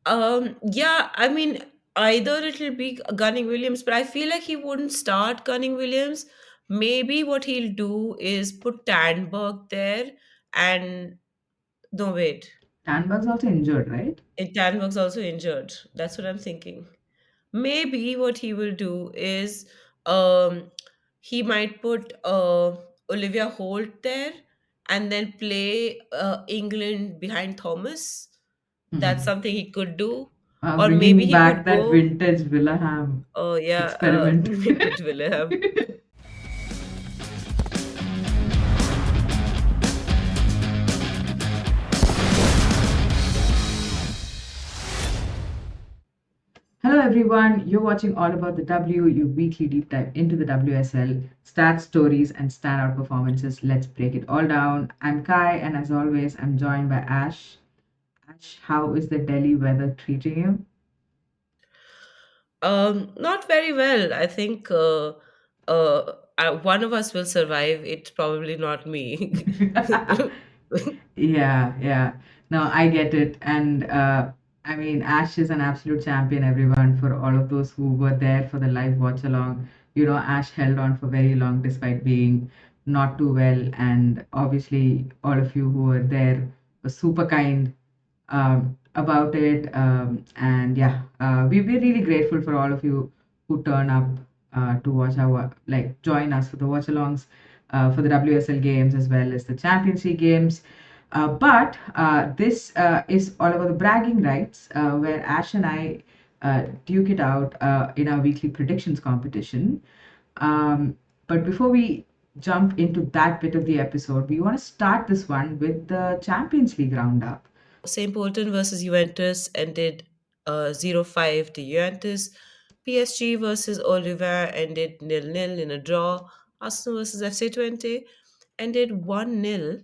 Yeah, I mean, either it'll be Gunning Williams, but I feel like he wouldn't start Gunning Williams. Maybe what he'll do is put Tandberg there and no, wait. Tandberg's also injured, right? Tandberg's also injured. That's what I'm thinking. Maybe what he will do is um he might put Olivia Holt there and then play England behind Thomas. That's Mhm. something he could do. Or maybe Bringing he back could that go, vintage Willaham oh yeah, experiment. Vintage William. Hello, everyone. You're watching All About the W, your weekly deep dive into the WSL stats, stories, and standout performances. Let's break it all down. I'm Kai, and as always, I'm joined by Ash. Ash, how is the Delhi weather treating you? Not very well. I think one of us will survive. It's probably not me. Yeah, yeah. No, I get it. And I mean, Ash is an absolute champion, everyone, for all of those who were there for the live watch along. Ash held on for very long despite being not too well. And obviously, all of you who were there were super kind about it. And yeah, we're really grateful for all of you who turn up to watch like, join us for the watch alongs for the WSL games as well as the championship games. But this is all about the bragging rights, where Ash and I duke it out in our weekly predictions competition. But before we jump into that bit of the episode, we want to start this one with the Champions League roundup. St. Polten versus Juventus ended 0-5 to Juventus. PSG versus Oliver ended 0-0 in a draw. Arsenal versus FC Twente ended 1-0.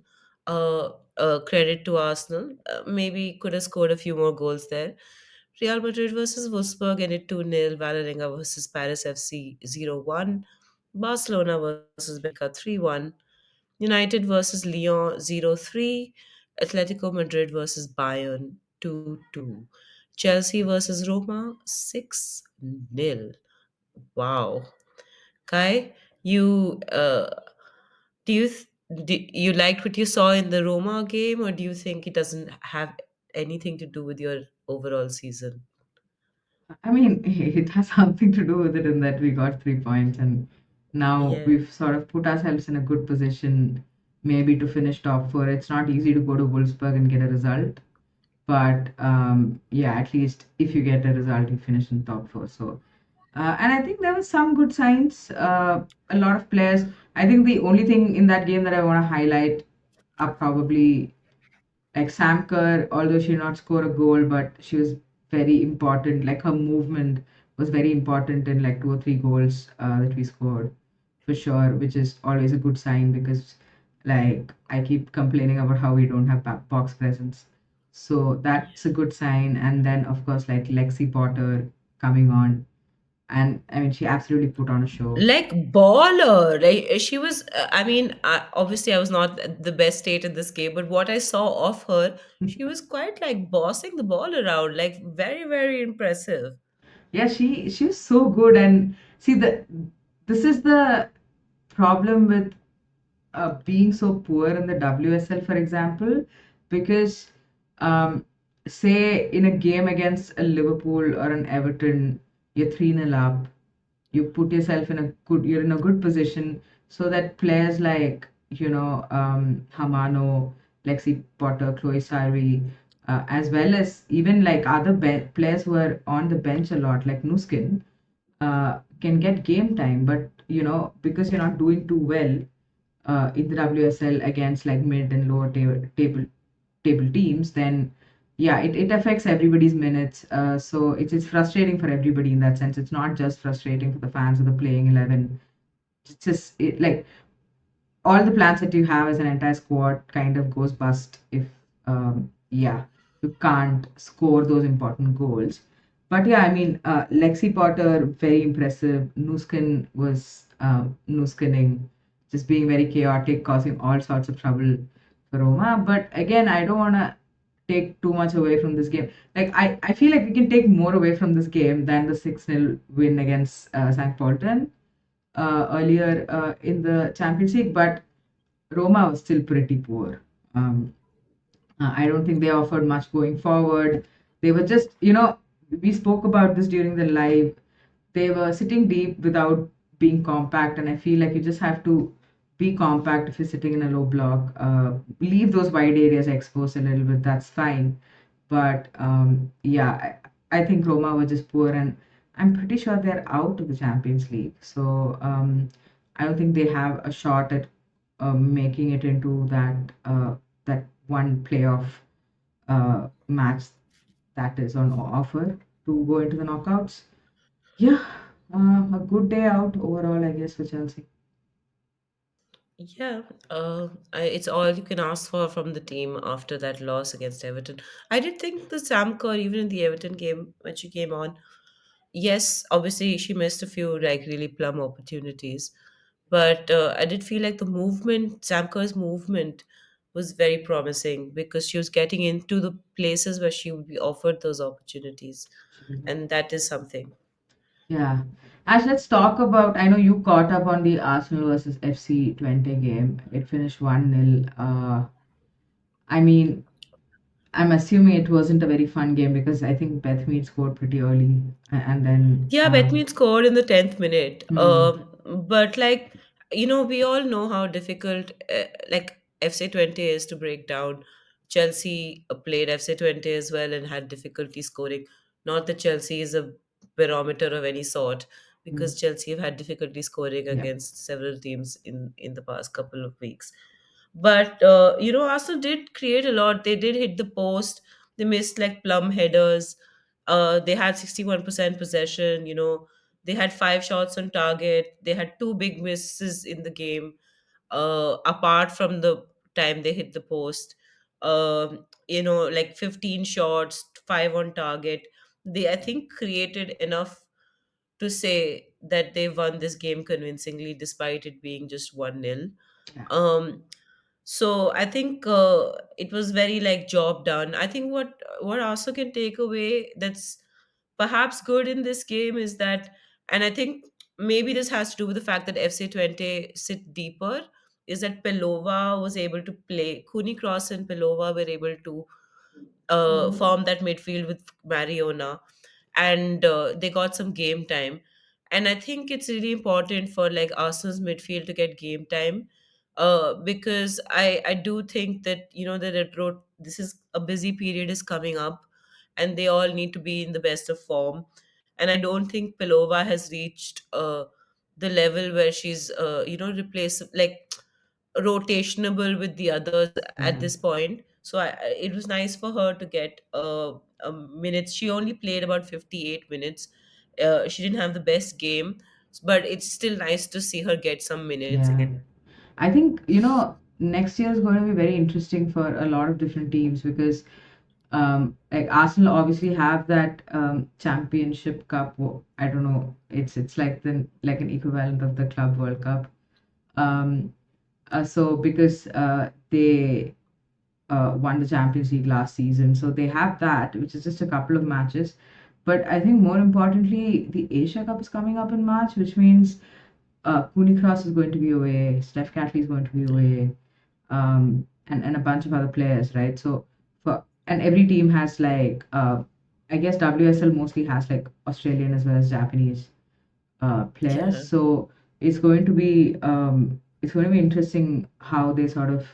Credit to Arsenal. Maybe could have scored a few more goals there. Real Madrid versus Wolfsburg ended 2-0. Valerenga versus Paris FC 0-1. Barcelona versus Benfica 3-1. United versus Lyon 0-3. Atletico Madrid versus Bayern 2-2. Chelsea versus Roma 6-0. Wow. Kai, you do you th- do you liked what you saw in the Roma game, or do you think it doesn't have anything to do with your overall season? I mean, it has something to do with it in that we got 3 points, and now Yeah. we've sort of put ourselves in a good position, maybe to finish top four. It's not easy to go to Wolfsburg and get a result, but yeah, at least if you get a result, you finish in top four. So, and I think there was some good signs. A lot of players. I think the only thing in that game that I want to highlight are probably like Sam Kerr, although she did not score a goal, but she was very important. Like her movement was very important in like two or three goals that we scored for sure, which is always a good sign because like I keep complaining about how we don't have box presence. So that's a good sign. And then of course like Lexi Potter coming on, and I mean she absolutely put on a show. Like baller, like she was. I mean, obviously, I was not the best state in this game, but what I saw of her, she was quite like bossing the ball around, like very, very impressive. Yeah, she was so good. And see, this is the problem with being so poor in the WSL, for example, because say in a game against a Liverpool or an Everton, you're 3-0 up, you put yourself in a you're in a good position so that players like, Hamano, Lexi Potter, Chloe Sarri, as well as even like other players who are on the bench a lot, like Nuskin, can get game time. But, because you're not doing too well in the WSL against like mid and lower table teams, then yeah, it affects everybody's minutes. So it's frustrating for everybody in that sense. It's not just frustrating for the fans of the playing 11. It's just like all the plans that you have as an entire squad kind of goes bust if yeah, you can't score those important goals. But yeah, I mean, Lexi Potter, very impressive. Nuskin was Nuskining, just being very chaotic, causing all sorts of trouble for Roma. But again, I don't want to take too much away from this game. Like I feel like we can take more away from this game than the 6-0 win against St. Polten earlier in the Champions League, but Roma was still pretty poor. Um, I don't think they offered much going forward. They were just, we spoke about this during the live. They were sitting deep without being compact, and I feel like you just have to be compact if you're sitting in a low block. Leave those wide areas exposed a little bit. That's fine. But yeah, I think Roma were just poor, and I'm pretty sure they're out of the Champions League. So I don't think they have a shot at making it into that one playoff match that is on offer to go into the knockouts. Yeah, a good day out overall, I guess, for Chelsea. Yeah, it's all you can ask for from the team after that loss against Everton. I did think the Sam Kerr, even in the Everton game when she came on, yes, obviously she missed a few like really plum opportunities, but I did feel like the movement, Sam Kerr's movement, was very promising because she was getting into the places where she would be offered those opportunities, and that is something. Yeah. Ash, let's talk about. I know you caught up on the Arsenal versus FC Twente game. It finished 1-0. I mean, I'm assuming it wasn't a very fun game because I think Bethmead scored pretty early. And then, Yeah, Betmead scored in the 10th minute. hmm, But like, we all know how difficult like FC 20 is to break down. Chelsea played FC 20 as well and had difficulty scoring. Not that Chelsea is a barometer of any sort, hmm, because Chelsea have had difficulty scoring yeah, against several teams in the past couple of weeks. But Arsenal did create a lot. They did hit the post. They missed like plum headers. They had 61% possession. They had five shots on target. They had two big misses in the game. Apart from the time they hit the post, like 15 shots, five on target. They, I think, created enough to say that they won this game convincingly, despite it being just 1-0. yeah, Um, so I think it was very like job done. I think what also can take away that's perhaps good in this game is that, and I think maybe this has to do with the fact that FC 20 sit deeper, is that Pelova was able to play. Cooney Cross and Pelova were able to form that midfield with Mariona, and they got some game time. And I think it's really important for like Arsenal's midfield to get game time, because I do think that that this is a busy period is coming up, and they all need to be in the best of form. And I don't think Pelova has reached the level where she's replace like rotationable with the others at yeah. this point. So it was nice for her to get minutes. She only played about 58 minutes. She didn't have the best game, but it's still nice to see her get some minutes. Yeah. I think, next year is going to be very interesting for a lot of different teams because like Arsenal obviously have that championship cup. I don't know. It's like an equivalent of the Club World Cup. Um, so because they won the Champions League last season, so they have that, which is just a couple of matches. But I think more importantly, the Asia Cup is coming up in March, which means Cooney Cross is going to be away, Steph Catley is going to be away, and a bunch of other players, right? So and every team has like I guess WSL mostly has like Australian as well as Japanese players. Yeah. So it's going to be interesting how they sort of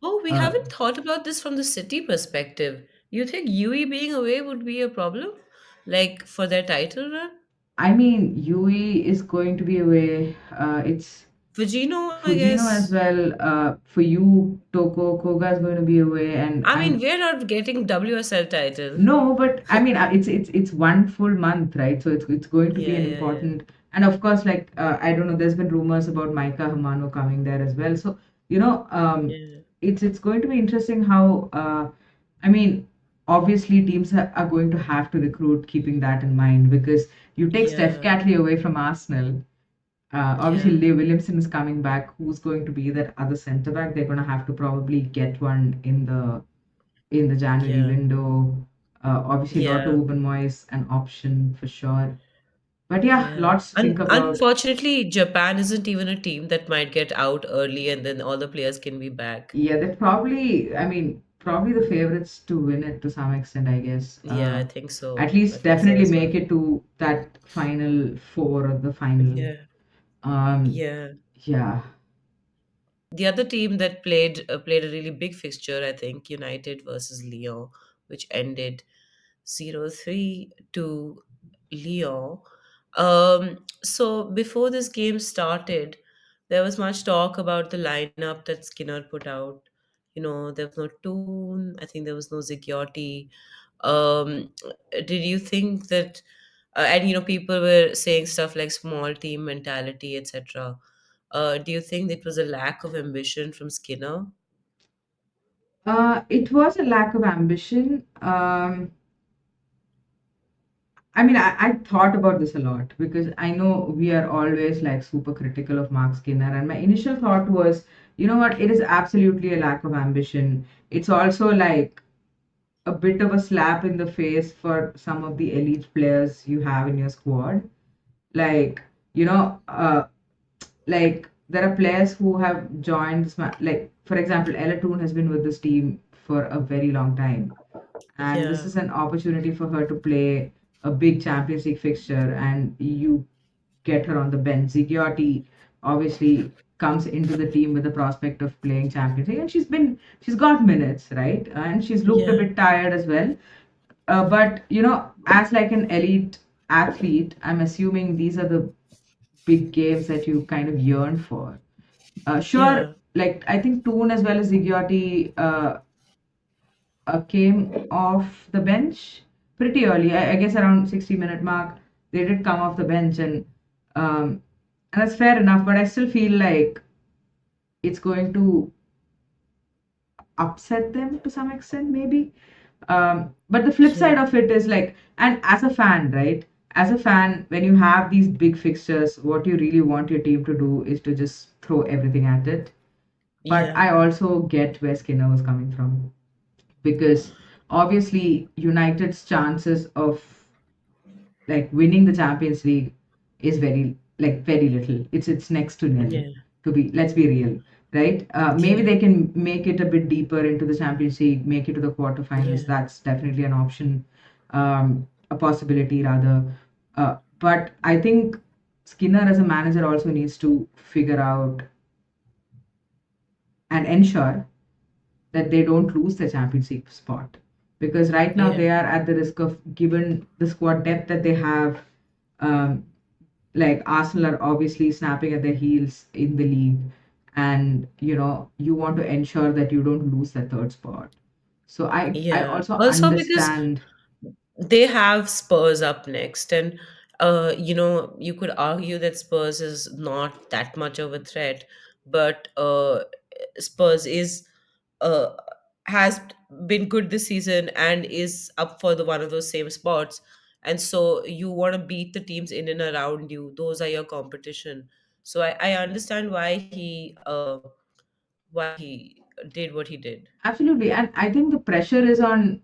Oh, we uh, haven't thought about this from the city perspective. You think UE being away would be a problem, like for their title run? I mean Yui is going to be away. It's Fujino, I Fujino as guess. well. For you, Toko Koga is going to be away, and I mean, we're not getting WSL title. no, but I mean, it's 1 full month, right? So it's going to be Yeah, an yeah, yeah. important, and of course, like I don't know, there's been rumors about Maika Hamano coming there as well. So Yeah. it's going to be interesting how I mean, obviously teams are going to have to recruit, keeping that in mind because you take Steph Yeah. Catley away from Arsenal. Obviously, Yeah. Leigh Williamson is coming back. Who's going to be that other centre back? They're going to have to probably get one in the in the January Yeah. window. Obviously, Lotte Yeah. Obermoy an option for sure. But yeah, Yeah. lots to think about. Unfortunately, Japan isn't even a team that might get out early and then all the players can be back. Yeah, they're probably, I mean, probably the favorites to win it to some extent, I guess. Yeah, I think At so. I least think so definitely as well. make it to that final four or the final. Yeah. Um, Yeah. yeah. The other team that played a really big fixture, I think, United versus Lyon, which ended 0-3 to Lyon. So before this game started, there was much talk about the lineup that Skinner put out. There was no Toon. I think there was no Zigiotti. Did you think that? And people were saying stuff like small team mentality, etc. Do you think it was a lack of ambition from Skinner? It was a lack of ambition. I mean, I thought about this a lot because I know we are always like super critical of Mark Skinner. And my initial thought was, you know what, it is absolutely a lack of ambition. It's also like a bit of a slap in the face for some of the elite players you have in your squad. Like, you know, like there are players who have joined, like, for example, Ella Toon has been with this team for a very long time, and this Yeah, is an opportunity for her to play a big Champions League fixture, and you get her on the bench. Zigiotti obviously comes into the team with the prospect of playing Champions League, and she's got minutes, right? And she's looked a yeah, bit tired as well. But as like an elite athlete, I'm assuming these are the big games that you kind of yearn for. Sure, yeah, like I think Toon as well as Zigiotti came off the bench pretty early. I guess around 60-minute mark, they did come off the bench, and that's fair enough. But I still feel like it's going to upset them to some extent, maybe. But the flip yeah, side of it is like, and as a fan, right? As a fan, when you have these big fixtures, what you really want your team to do is to just throw everything at it. But yeah, I also get where Skinner was coming from because obviously United's chances of like winning the Champions League is very little. It's next to nil. yeah, To be let's be real, right? Maybe yeah, they can make it a bit deeper into the Champions League, make it to the quarterfinals. yeah, That's definitely an option, a possibility rather. But I think Skinner as a manager also needs to figure out and ensure that they don't lose the Champions League spot. Because right now yeah, they are at the risk of, given the squad depth that they have, um, like Arsenal are obviously snapping at their heels in the league, and you want to ensure that you don't lose that third spot. So I yeah. also Also, because understand. they have Spurs up next, and you could argue that Spurs is not that much of a threat, but Spurs is uh has been good this season and is up for the one of those same spots, and so you want to beat the teams in and around you. Those are your competition. So I understand why he did what he did. Absolutely, and I think the pressure is on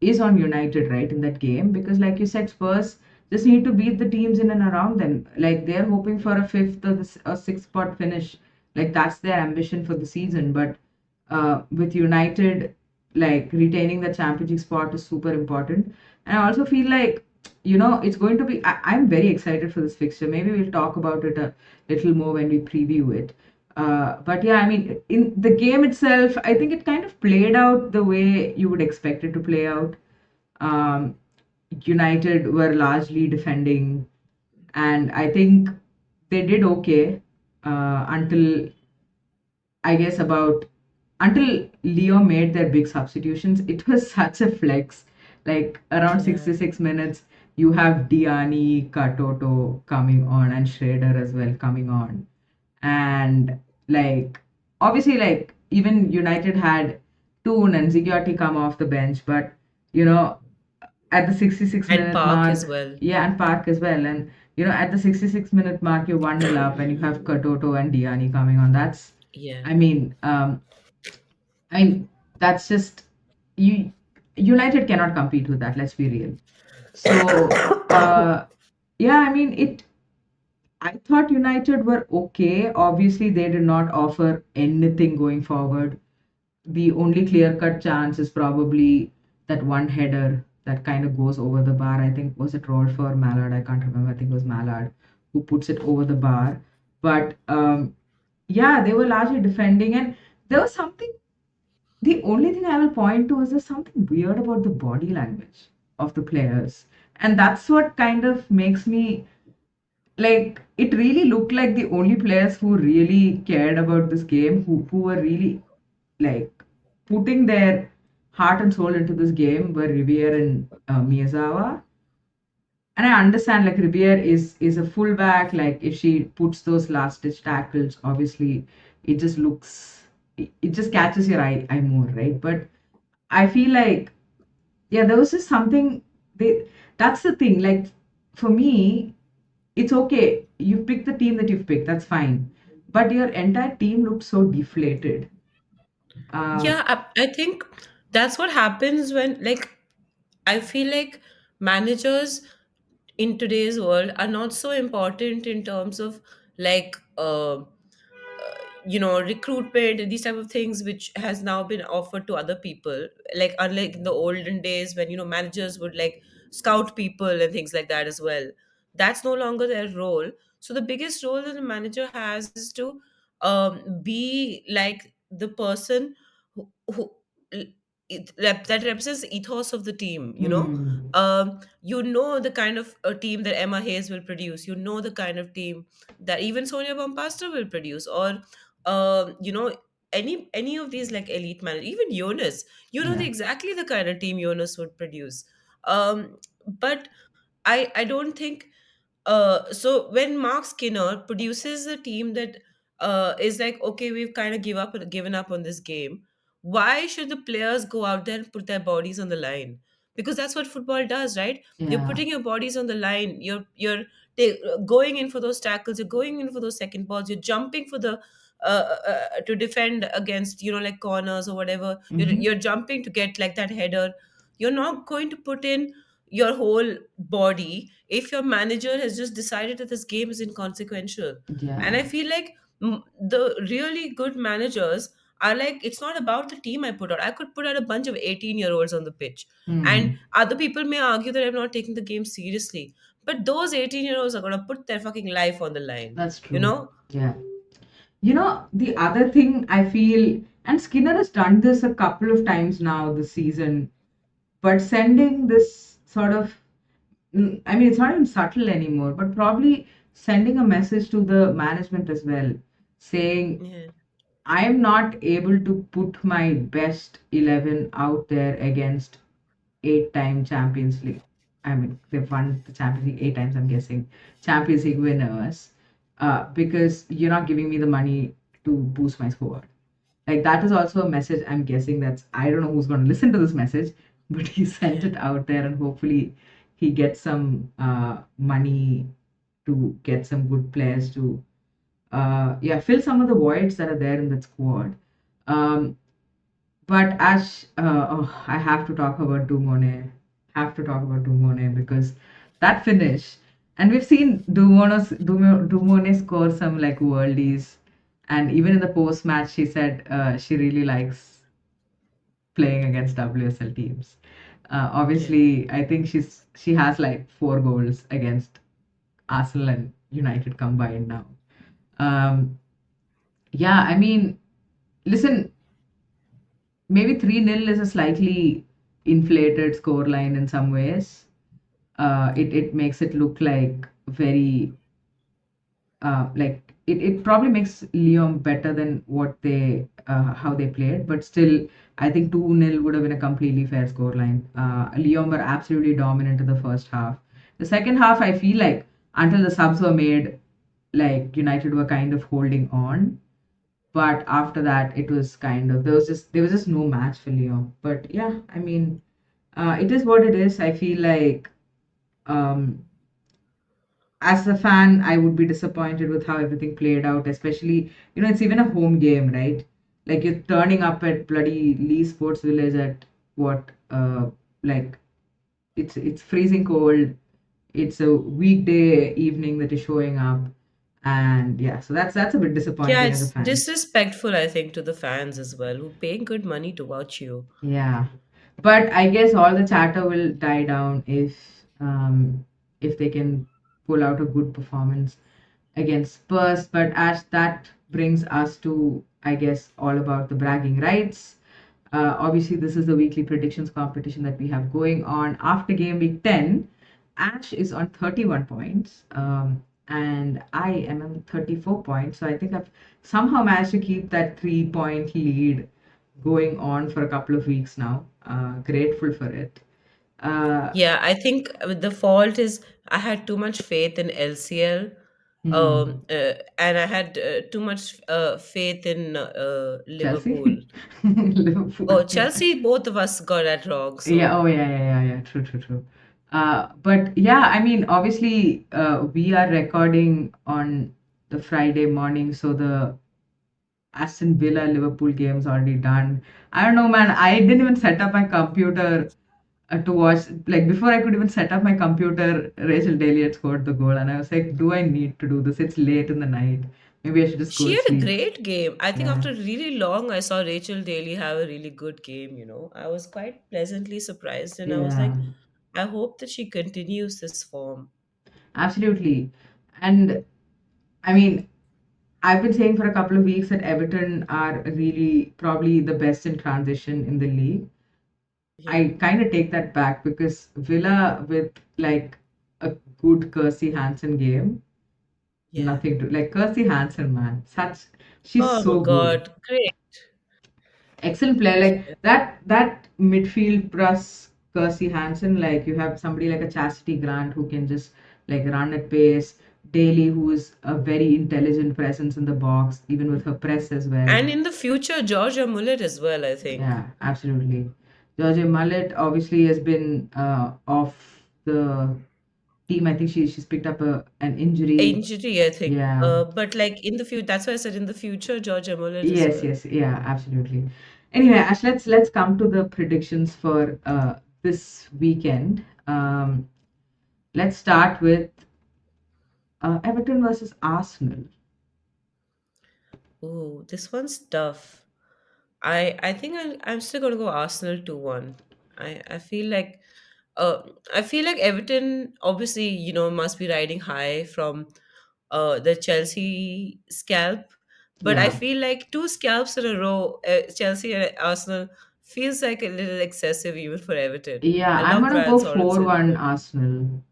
United, right, in that game, because like you said, Spurs just need to beat the teams in and around them. Like they're hoping for a fifth or a sixth spot finish. Like that's their ambition for the season. But with United, like retaining the Champions League spot is super important. And I also feel like it's going to be. I'm very excited for this fixture. Maybe we'll talk about it a little more when we preview it. But yeah, I mean, in the game itself, I think it kind of played out the way you would expect it to play out. Um, United were largely defending, and I think they did okay until I guess about until Leo made their big substitutions. It was such a flex. Like around Yeah, 66 minutes, you have Diani, Katoto coming on, and Schrader as well coming on. And like obviously, like even United had Toon and Zigiotti come off the bench, but you know at the 66 and minute Park as mark, well. yeah, and Park as well. And at the 66-minute mark, you're 1-0 up, and you have Katoto and Diani coming on. Yeah, I mean, I mean, that's just, you United cannot compete with that. Let's be real. So yeah, I mean it. I thought United were okay. Obviously, they did not offer anything going forward. The only clear cut chance is probably that one header that kind of goes over the bar. I think was it Rolf or Mallard? I can't remember. I think it was Mallard who puts it over the bar. But yeah, they were largely defending, and there was something. The only thing I will point to is there's something weird about the body language of the players, and that's what kind of makes me like it really looked like the only players who really cared about this game, who were really like putting their heart and soul into this game were Riviere and Miyazawa. And I understand like Riviere is a fullback. Like if she puts those last ditch tackles, obviously it just looks it just catches your eye more, right? But I feel like yeah, there was just something they that's the thing. Like for me, it's okay. You pick the team that you've picked, that's fine. But your entire team looked so deflated. Yeah, I think that's what happens when, like, I feel like managers in today's world are not so important in terms of like recruitment and these type of things, which has now been offered to other people, like unlike in the olden days when managers would like scout people and things like that as well. That's no longer their role. So the biggest role that a manager has is to be like the person who that represents the ethos of the team. Hmm. The kind of team that Emma Hayes will produce, the kind of team that even Sonia Bompasta will produce, or um, you know, any of these like elite managers, even Jonas, Yeah. exactly the kind of team Jonas would produce. But I don't think so when Mark Skinner produces a team that is like, okay, we've kind of given up on this game. Why should the players go out there and put their bodies on the line? Because that's what football does, right? You're Yeah. putting your bodies on the line. Going in for those tackles. You're going in for those second balls. You're jumping for the to defend against like corners or whatever. Hmm. You're jumping to get like that header. You're not going to put in your whole body if your manager has just decided that this game is inconsequential. And Yeah. I feel like the really good managers are like, it's not about the team I put out. I could put out a bunch of 18-year-olds on the pitch, and Hmm. other people may argue that I'm not taking the game seriously, but those 18-year-olds are going to put their fucking life on the line, That's you true. know Yeah. The other thing I feel, and Skinner has done this a couple of times now this season, but sending this sort of, I mean, it's not even subtle anymore, but probably sending a message to the management as well, saying, yeah, I am not able to put my best 11 out there against 8-time Champions League. I mean, they've won the Champions League 8 times, I'm guessing. Champions League winners, because you're not giving me the money to boost my score. Like, that is also a message I'm guessing that's, I don't know who's going to listen to this message, but he sent yeah. it out there and hopefully he gets some money to get some good players to, yeah, fill some of the voids that are there in that squad. Um, but Ash, oh, I have to talk about Dumone. Have to talk about Dumone because that finish, and we've seen Dumone score some like worldies, and even in the post match, she said she really likes playing against WSL teams. Yeah. Obviously, I think she has like 4 goals against Arsenal and United combined now. Um, yeah, I mean, listen, maybe 3-0 is a slightly inflated scoreline in some ways. It makes it look like very like it probably makes Lyon better than what they how they played, but still I think 2-0 would have been a completely fair scoreline. Lyon were absolutely dominant in the first half. The second half, I feel like until the subs were made, like United were kind of holding on, but after that it was kind of there was just no match for Lyon. But yeah, I mean, it is what it is. I feel like um, as a fan, I would be disappointed with how everything played out, especially it's even a home game, right? Like you're turning up at bloody Lee Sports Village at what like it's freezing cold. It's a weekday evening that is showing up, and yeah, so that's a bit Yeah, disappointing as a it's fan. disrespectful, I think, to the fans as well, who paying good money to watch you. Yeah, but I guess all the chatter will die down if they can pull out a good performance against Spurs. But as that brings us to, I guess, all about the bragging rights. Obviously, this is the weekly predictions competition that we have going on. After game week 10, Ash is on 31 points, and I am on 34 points. So I think I've somehow managed to keep that 3 point lead going on for a couple of weeks now. Grateful for it. Uh, Yeah, I think the fault is I had too much faith in LCL, hmm. and I had too much faith in Liverpool. Chelsea, Liverpool. Oh, Yeah. Chelsea, both of us got that wrong. Yeah. So Oh, yeah. Yeah. Yeah. Yeah. True. True. True. But yeah, I mean, obviously, we are recording on the Friday morning, so the Aston Villa Liverpool game's already done. I don't know, man. I didn't even set up my computer to watch. Like before, I could even set up my computer. Rachel Daly had scored the goal, and I was like, "Do I need to do this? It's late in the night. Maybe I should just go she to had a sleep." great game. I think Yeah. after really long, I saw Rachel Daly have a really good game. I was quite pleasantly surprised, and I was Yeah. like, I hope that she continues this form. Absolutely. And I mean, I've been saying for a couple of weeks that Everton are really probably the best in transition in the league. Yeah, I kind of take that back because Villa with like a good Kirsty Hansen game, yeah. nothing to like Kirsty Hansen, man. She's Oh so good. God, great. Excellent player. Like that midfield plus Kirsty Hansen, like you have somebody like a Chastity Grant who can just like run at pace. Daly, who is a very intelligent presence in the box, even with her press as well. And in the future, Georgia Mullet as well, I think. Yeah, absolutely. Georgia Mullet obviously has been off the team. I think she's picked up an injury. Injury, I think. Yeah. But like in the future, that's why I said in the future, Georgia Mullet as Yes, well. yes, yeah, absolutely. Anyway, Ash, let's come to the predictions for this weekend. Let's start with Everton versus Arsenal. Ooh, this one's tough. I think I'm still gonna go Arsenal 2-1. I feel like uh I feel like Everton obviously, must be riding high from the Chelsea scalp, but I Yeah. feel like two scalps in a row, Chelsea and Arsenal feels like a little excessive even for Everton. Yeah, I I'm love gonna Brad go Sorensen, 4-1 but Arsenal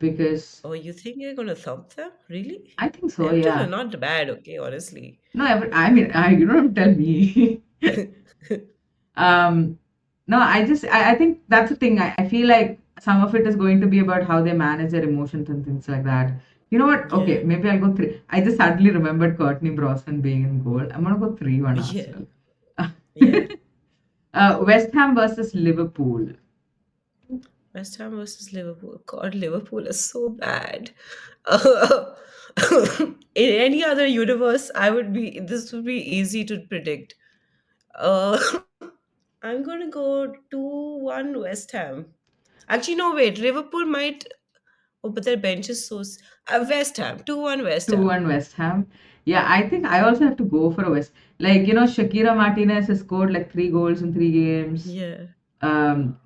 because oh, you think you're gonna thump them? Really? I think so, Everton are yeah. not bad, okay, honestly. No, I mean, you don't have to tell me. Um, no, I think that's the thing. I feel like some of it is going to be about how they manage their emotions and things like that. You know what? Okay, Yeah, maybe I'll go three. I just suddenly remembered Courtney Brosnan being in goal. I'm gonna go 3-1 yeah, Arsenal. yeah. West Ham versus Liverpool. West Ham versus Liverpool. God, Liverpool is so bad. Uh, in any other universe, this would be easy to predict. Uh, I'm gonna go 2-1 West Ham. Actually, no, wait. Liverpool might. Oh, but their bench is West Ham. 2-1 West 2-1 Ham. West Ham. Yeah, I think I also have to go for a West. Like, Shakira Martinez has scored like 3 goals in 3 games. Yeah.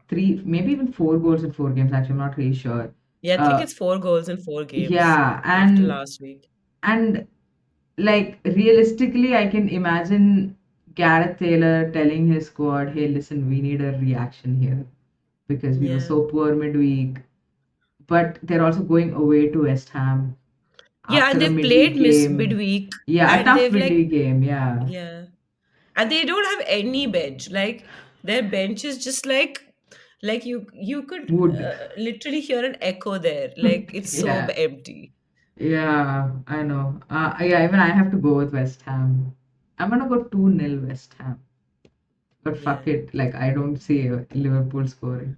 Three, maybe even 4 goals in 4 games. Actually, I'm not really sure. Yeah, I think Uh, it's 4 goals in 4 games yeah, after and last week. and like realistically, I can imagine Gareth Taylor telling his squad, "Hey, listen, we need a reaction here because we were Yeah. so poor midweek." But they're also going away to West Ham Yeah, after and a they've played midweek Miss game. midweek, Yeah, a and tough they've like, midweek game. Yeah, yeah. And they don't have any bench. Like their bench is just like you could wood. literally hear an echo there. Like it's so Yeah, empty. yeah, I know. Yeah, even I have to go with West Ham. I'm gonna go 2-0 West Ham. But fuck Yeah. it, like I don't see Liverpool scoring.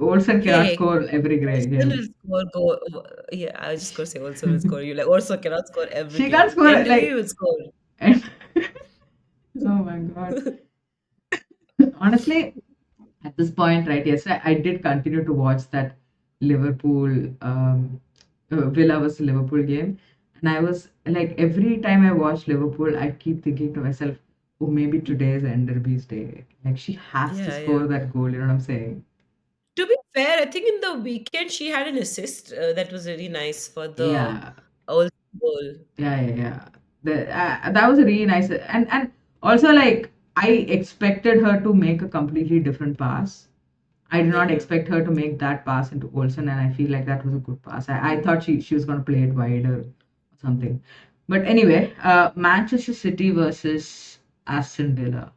Olsen cannot Hey, score every Olsen will game. score go. Yeah, I was just gonna say Olsen will score. You like Olsen cannot score every She can't game. score NDB like. will score. And oh my god. Honestly, at this point, right, yesterday I did continue to watch that Liverpool Villa vs Liverpool game, and I was like, every time I watch Liverpool, I keep thinking to myself, oh, maybe today is Enderby's day. Like she has to Yeah, score yeah. that goal. You know what I'm saying? To be fair, I think in the weekend she had an assist that was really nice for the Yeah, old goal. yeah. That was a really nice, and also like I expected her to make a completely different pass. I did not Yeah. expect her to make that pass into Olsen, and I feel like that was a good pass. I thought she was going to play it wider or something. But anyway, Manchester City versus Aston Villa.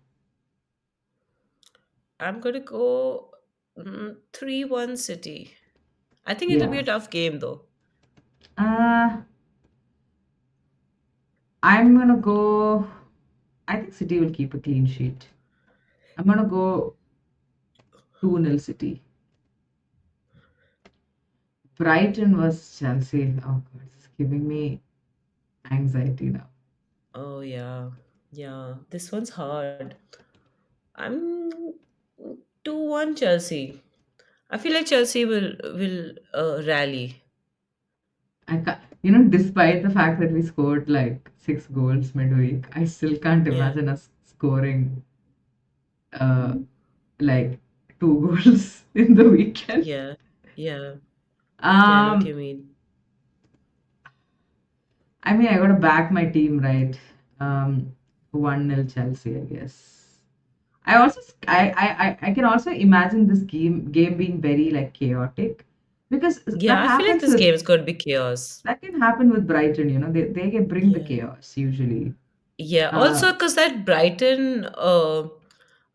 I'm gonna go 3-1 City. I think it'll be Yeah. a tough game though. Uh, I'm going to go. I think City will keep a clean sheet. I'm going to go 2-0 City. Brighton versus Chelsea. Oh, God, it's giving me anxiety now. Oh yeah. Yeah. This one's hard. I'm 2-1 Chelsea. I feel like Chelsea will rally. I can't, despite the fact that we scored like 6 goals midweek, I still can't Yeah. imagine us scoring uh like 2 goals in the weekend. Yeah. Yeah. Yeah, I know what Um, you mean. I mean, I gotta back my team, right? 1-0 Chelsea, I guess. I also, I can also imagine this game being very like chaotic, because Yeah, I feel like this game is going to be chaos. that can happen with Brighton. They can bring the Yeah. chaos usually. Yeah. Uh, Also, because that Brighton,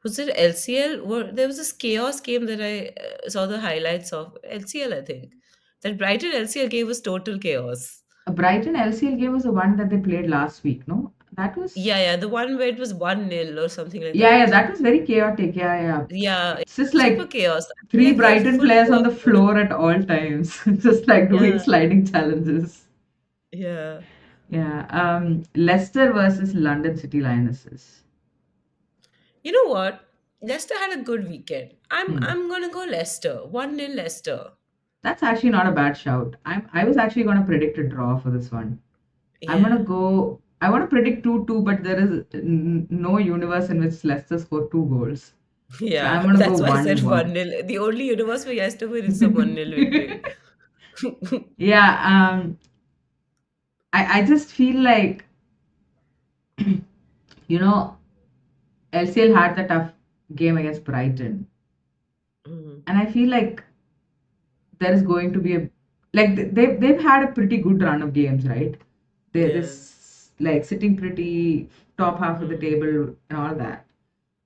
was it LCL? There was this chaos game that I saw the highlights of. LCL, I think. That Brighton LCL game was total chaos. A Brighton LCL game was the one that they played last week, no? That was, Yeah, yeah. The one where it was 1-0 or something like yeah, that. that was very chaotic. Yeah. Yeah, It's just super like chaos. I feel three like the Brighton full players on the coordination. floor at all times, just like doing Yeah, sliding challenges. yeah. Yeah. Leicester versus London City Lionesses. You know what? Leicester had a good weekend. I'm Hmm. I'm gonna go Leicester. 1-0 Leicester. That's actually not a bad shout. I was actually gonna predict a draw for this one. I'm gonna Yeah. go. I want to predict 2-2, but there is no universe in which Leicester score 2 goals. So I'm Yeah. gonna go That's why I said 1-1. 1-0. The only universe for Leicester win is a 1-0 victory. Yeah, I just feel like, you know, LCL had the tough game against Brighton. Mhm. And I feel like there is going to be like they've had a pretty good run of games, right? They're Yeah. this like sitting pretty top half of the Mhm. table and all that.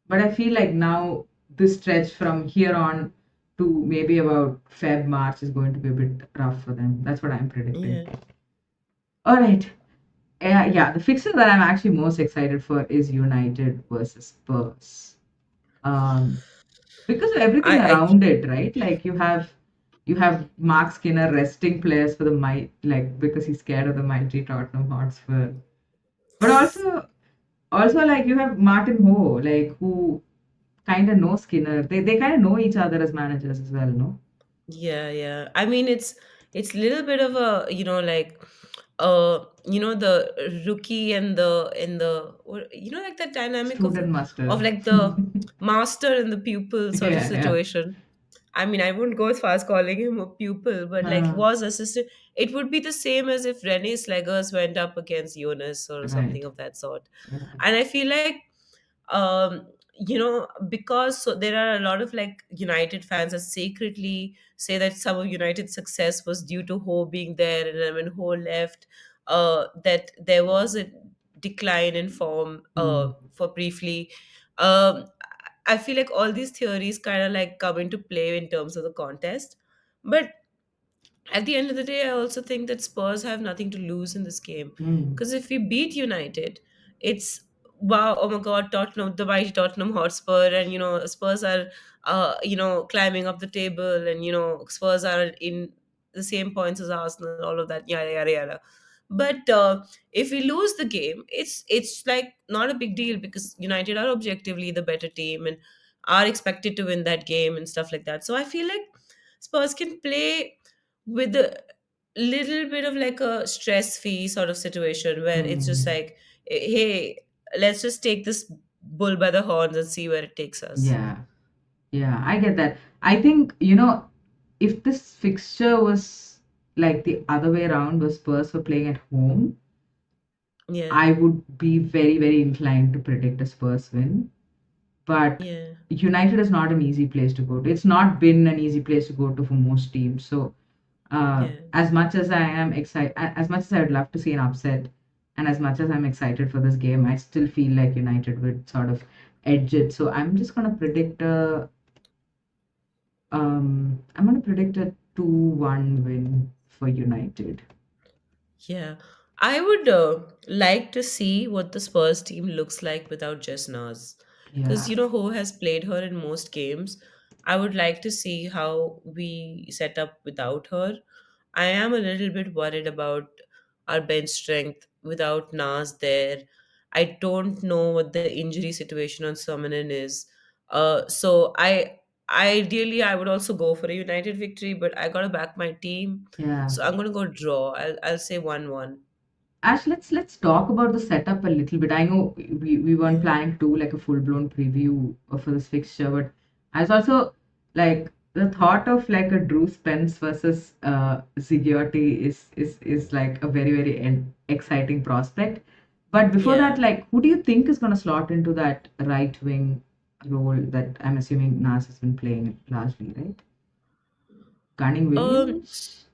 But I feel like now this stretch from here on to maybe about Feb March is going to be a bit rough for them. That's what I'm predicting. Yeah. All right. Yeah, the fixture that I'm actually most excited for is United versus Spurs. Um, because of everything I around it, right? Like you have Mark Skinner resting players for the might, like because he's scared of the mighty Tottenham Hotspur. But also like you have Martin Ho, like who kind of know Skinner. They kind of know each other as managers as well, no? Yeah, yeah. I mean, it's little bit of a, like, the rookie and the like that dynamic of Student master. like the master and the pupil sort of Yeah. situation. I mean, I wouldn't go as far as calling him a pupil, but like he Uh, was assistant. It would be the same as if Rene Slegers went up against Jonas or something right. of that sort. Yeah. And I feel like because there are a lot of like United fans that secretly say that some of United's success was due to Ho being there, and then when Ho left, that there was a decline in form Hmm. for briefly. Um, I feel like all these theories kind of like come into play in terms of the contest, but at the end of the day, I also think that Spurs have nothing to lose in this game. Hmm. Because if we beat United, it's wow, oh my god, Tottenham, the mighty Tottenham Hotspur, and Spurs are climbing up the table, and Spurs are in the same points as Arsenal, all of that, yada yada yada. But if we lose the game, it's like not a big deal because United are objectively the better team, and are expected to win that game and stuff like that. So I feel like Spurs can play with a little bit of like a stress free sort of situation where it's just Hmm. like, hey, let's just take this bull by the horns and see where it takes us. Yeah, yeah, I get that. I think, if this fixture was like the other way around, where Spurs were playing at home, Yeah, I would be very, very inclined to predict a Spurs win. But yeah, United is not an easy place to go to. It's not been an easy place to go to for most teams. So, yeah. as much as I am excited, as much as I would love to see an upset, and as much as I'm excited for this game, I still feel like United would sort of edge it. So I'm gonna predict a 2-1 win for United. Yeah, I would like to see what the Spurs team looks like without Jess Naz. Because, Yeah, Ho has played her in most games. I would like to see how we set up without her. I am a little bit worried about our bench strength without Nas there. I don't know what the injury situation on Summonin is. So ideally I would also go for a United victory, but I gotta back my team. yeah. So I'm gonna go draw. I'll say 1-1. Ash, let's talk about the setup a little bit. I know we weren't Yeah. planning to do like a full-blown preview for this fixture, but I was also like the thought of like a Drew Spence versus Zigiotti is like a very, very exciting prospect. But before that, Yeah. like, who do you think is going to slot into that right wing role that I'm assuming Nas has been playing largely, right? Gunning S- Williams?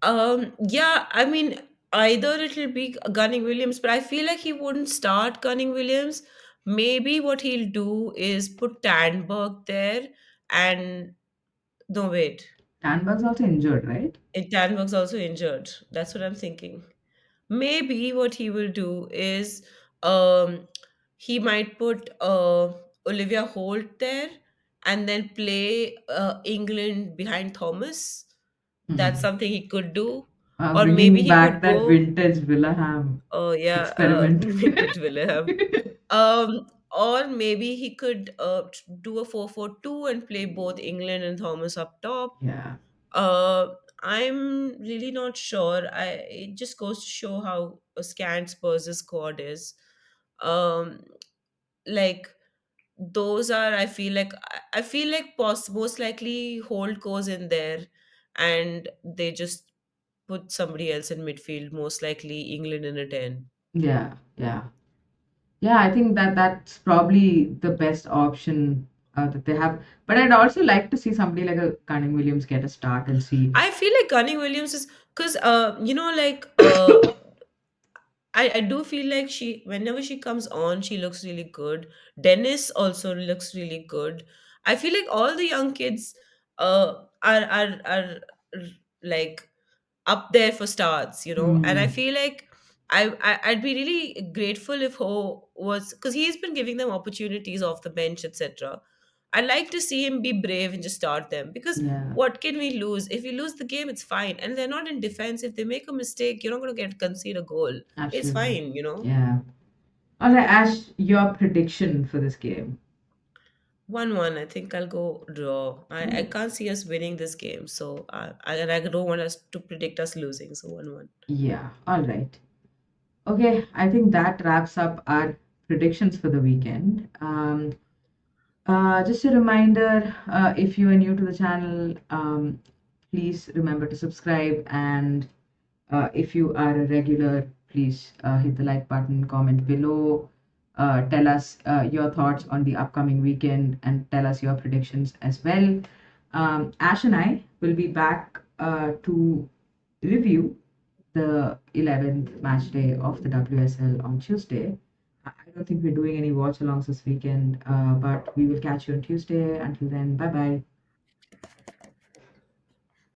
yeah, I mean, either it'll be Gunning Williams, but I feel like he wouldn't start Gunning Williams. Maybe what he'll do is put Tandberg there and no, wait. Tandberg's also injured, right? Tandberg's also injured. That's what I'm thinking. Maybe what he will do is um he might put Olivia Holt there and then play England behind Thomas. That's Hmm. something he could do. Or maybe Bringing he back could that go, vintage Willaham oh yeah, experiment. vintage William. Or maybe he could do a 4-4-2 and play both England and Thomas up top. Yeah, uh, I'm really not sure. It just goes to show how scant Spurs' squad is. Um, like those are. I feel like most likely Holt goes in there, and they just put somebody else in midfield. Most likely England in a 10. yeah, yeah, yeah. I think that's probably the best option that they have. But I'd also like to see somebody like a Cunning Williams get a start and see. I feel like Gunning Williams is because I do feel like she whenever she comes on, she looks really good. Dennis also looks really good. I feel like all the young kids are like up there for starts. And I Hmm. feel like I'd be really grateful if Ho was, because he's been giving them opportunities off the bench, etc. I'd like to see him be brave and just start them, because Yeah, what can we lose? If we lose the game, it's fine. And they're not in defense. If they make a mistake, you're not going to get concede a goal. It's absolutely. fine. Yeah. All right, Ash, your prediction for this game. 1-1. I think I'll go draw. I Ooh. can't see us winning this game. So and I don't want us to predict us losing. So 1-1. Yeah. All right. Okay, I think that wraps up our predictions for the weekend. Just a reminder, if you are new to the channel, please remember to subscribe. And if you are a regular, please hit the like button, comment below, tell us your thoughts on the upcoming weekend, and tell us your predictions as well. Ash and I will be back to review the 11th match day of the WSL on Tuesday. I don't think we're doing any watch alongs this weekend, but we will catch you on Tuesday. Until then, bye bye.